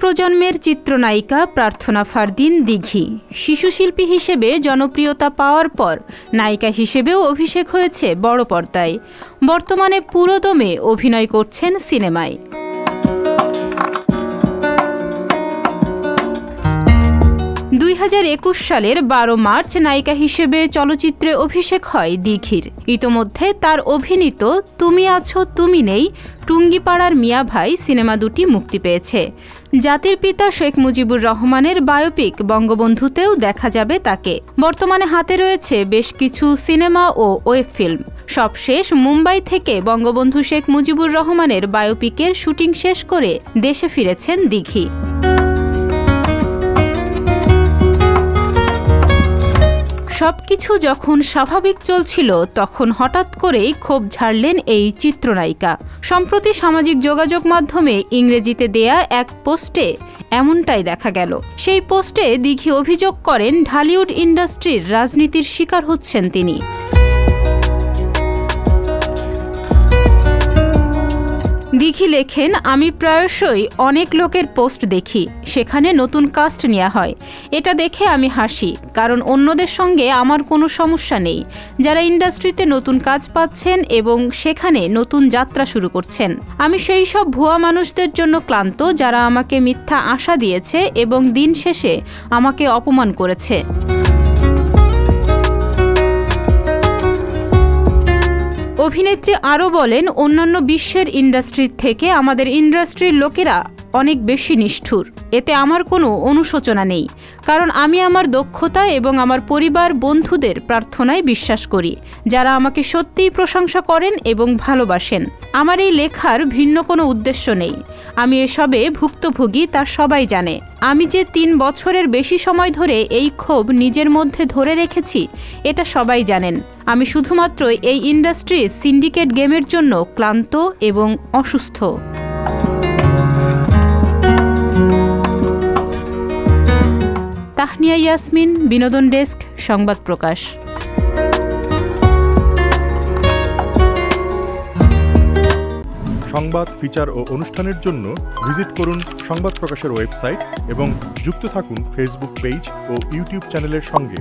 প্রজন্মের চিত্রনায়িকা প্রার্থনা ফারদিন দিঘি শিশুশিল্পী হিসেবে জনপ্রিয়তা পাওয়ার পর নায়িকা হিসেবেও অভিষেক হয়েছে বড় পর্দায়। বর্তমানে পুরোদমে অভিনয় করছেন সিনেমায়। সালের 12 মার্চ নায়িকা হিসেবে চলচ্চিত্রে অভিষেক হয় দিঘির। ইতোমধ্যে তার অভিনীত তুমি আছো তুমি নেই, টুঙ্গিপাড়ার মিয়া ভাই সিনেমা দুটি মুক্তি পেয়েছে। জাতির পিতা শেখ মুজিবুর রহমানের বায়োপিক বঙ্গবন্ধুতেও দেখা যাবে তাকে। বর্তমানে হাতে রয়েছে বেশ কিছু সিনেমা ও ওয়েব ফিল্ম। সবশেষ মুম্বাই থেকে বঙ্গবন্ধু শেখ মুজিবুর রহমানের বায়োপিকের শুটিং শেষ করে দেশে ফিরেছেন দিঘি। সবকিছু যখন স্বাভাবিক চলছিল তখন হঠাৎ করেই ক্ষোভ ঝাড়লেন এই চিত্রনায়িকা। সম্প্রতি সামাজিক যোগাযোগ মাধ্যমে ইংরেজিতে দেয়া এক পোস্টে এমনটাই দেখা গেল। সেই পোস্টে দিঘি অভিযোগ করেন ঢালিউড ইন্ডাস্ট্রির রাজনীতির শিকার হচ্ছেন তিনি। দিঘি লেখেন, আমি প্রায়শই অনেক লোকের পোস্ট দেখি, সেখানে নতুন কাস্ট নেওয়া হয়। এটা দেখে আমি হাসি, কারণ অন্যদের সঙ্গে আমার কোনো সমস্যা নেই। যারা ইন্ডাস্ট্রিতে নতুন কাজ পাচ্ছেন এবং সেখানে নতুন যাত্রা শুরু করছেন। আমি সেই সব ভুয়া মানুষদের জন্য ক্লান্ত যারা আমাকে মিথ্যা আশা দিয়েছে এবং দিন শেষে আমাকে অপমান করেছে। অভিনেত্রী আরও বলেন, অন্যান্য বিশ্বের ইন্ডাস্ট্রির থেকে আমাদের ইন্ডাস্ট্রির লোকেরা অনেক বেশি নিষ্ঠুর। এতে আমার কোনো অনুশোচনা নেই, কারণ আমি আমার দক্ষতা এবং আমার পরিবার বন্ধুদের প্রার্থনায় বিশ্বাস করি, যারা আমাকে সত্যিই প্রশংসা করেন এবং ভালোবাসেন। আমার এই লেখার ভিন্ন কোনো উদ্দেশ্য নেই। আমি এসবে ভুক্তভোগী তা সবাই জানে। আমি যে 3 বছরের বেশি সময় ধরে এই ক্ষোভ নিজের মধ্যে ধরে রেখেছি এটা সবাই জানেন। আমি শুধুমাত্র এই ইন্ডাস্ট্রির সিন্ডিকেট গেমের জন্য ক্লান্ত এবং অসুস্থ। তাহনিয়া ইয়াসমিন, বিনোদন ডেস্ক, সংবাদ প্রকাশ। সংবাদ, ফিচার ও অনুষ্ঠানের জন্য ভিজিট করুন সংবাদ প্রকাশের ওয়েবসাইট এবং যুক্ত থাকুন ফেসবুক পেজ ও ইউটিউব চ্যানেলের সঙ্গে।